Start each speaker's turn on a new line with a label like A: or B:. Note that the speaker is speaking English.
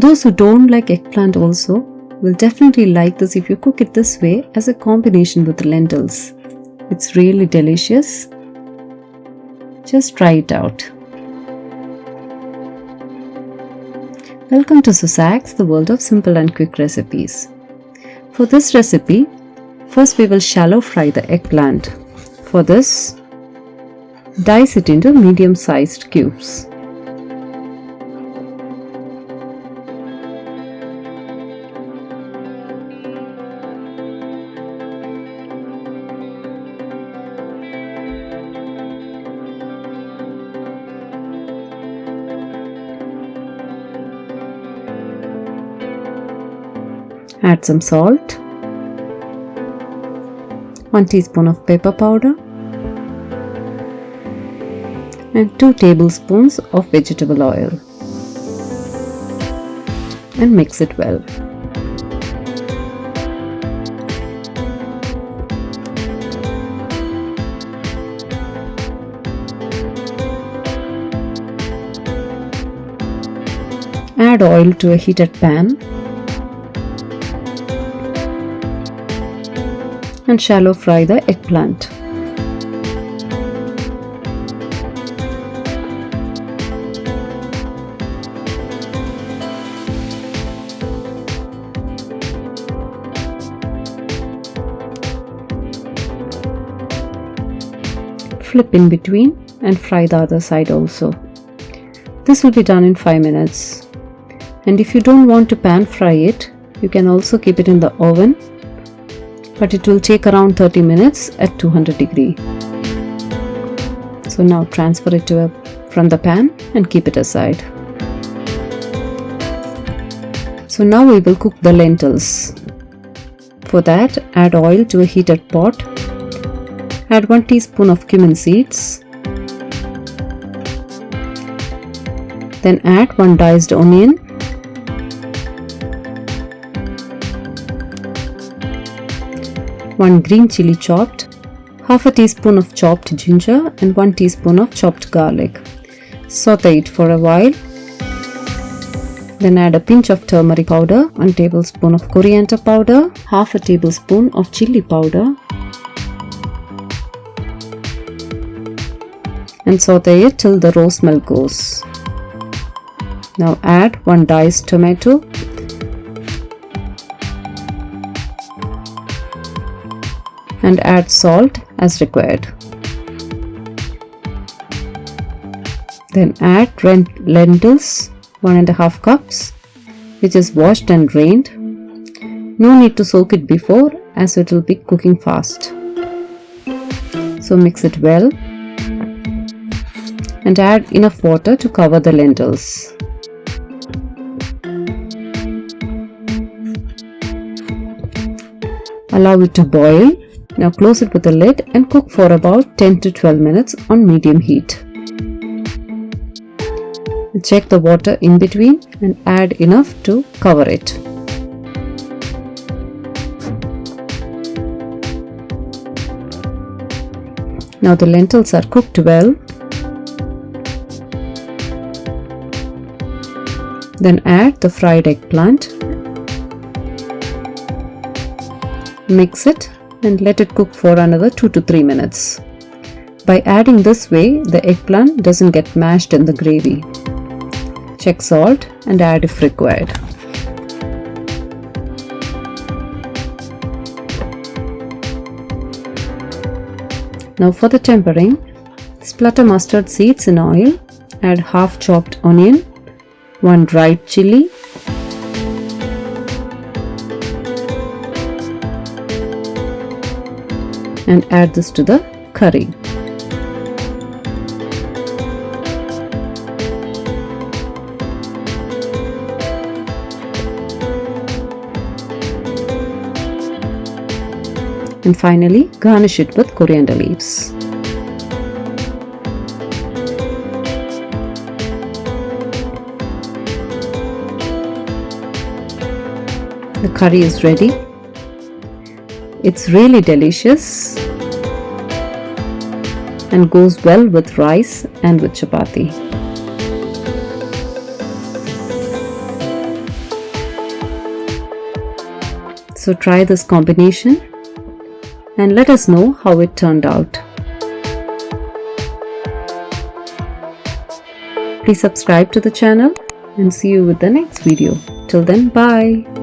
A: Those who don't like eggplant also will definitely like this if you cook it this way as a combination with lentils. It's really delicious. Just try it out. Welcome to Susak's, the world of simple and quick recipes. For this recipe, first we will shallow fry the eggplant. For this, dice it into medium-sized cubes. Add some salt, 1 teaspoon of pepper powder, and 2 tablespoons of vegetable oil, and mix it well. Add oil to a heated pan and shallow fry the eggplant. Flip in between and fry the other side also. This will be done in 5 minutes. And if you don't want to pan fry it, you can also keep it in the oven, but it will take around 30 minutes at 200 degrees. So now transfer it from the pan and keep it aside. So now we will cook the lentils. For that, add oil to a heated pot. Add 1 teaspoon of cumin seeds. Then add 1 diced onion. 1 green chili chopped, half a teaspoon of chopped ginger and 1 teaspoon of chopped garlic. Saute it for a while. Then add a pinch of turmeric powder, 1 tablespoon of coriander powder, half a tablespoon of chili powder, and saute it till the raw smell goes. Now add 1 diced tomato, and add salt as required. Then add lentils, 1.5 cups, which is washed and drained. No need to soak it before, as it will be cooking fast. So mix it well and add enough water to cover the lentils. Allow it to boil. Now close it with a lid and cook for about 10 to 12 minutes on medium heat. Check the water in between and add enough to cover it. Now the lentils are cooked well. Then add the fried eggplant. Mix it and let it cook for another 2 to 3 minutes. By adding this way, the eggplant doesn't get mashed in the gravy. Check salt and add if required. Now for the tempering, splatter mustard seeds in oil, add half chopped onion, 1 dried chili, and add this to the curry. And finally, garnish it with coriander leaves. The curry is ready. It's really delicious and goes well with rice and with chapati. So try this combination and let us know how it turned out. Please subscribe to the channel and see you with the next video. Till then, bye.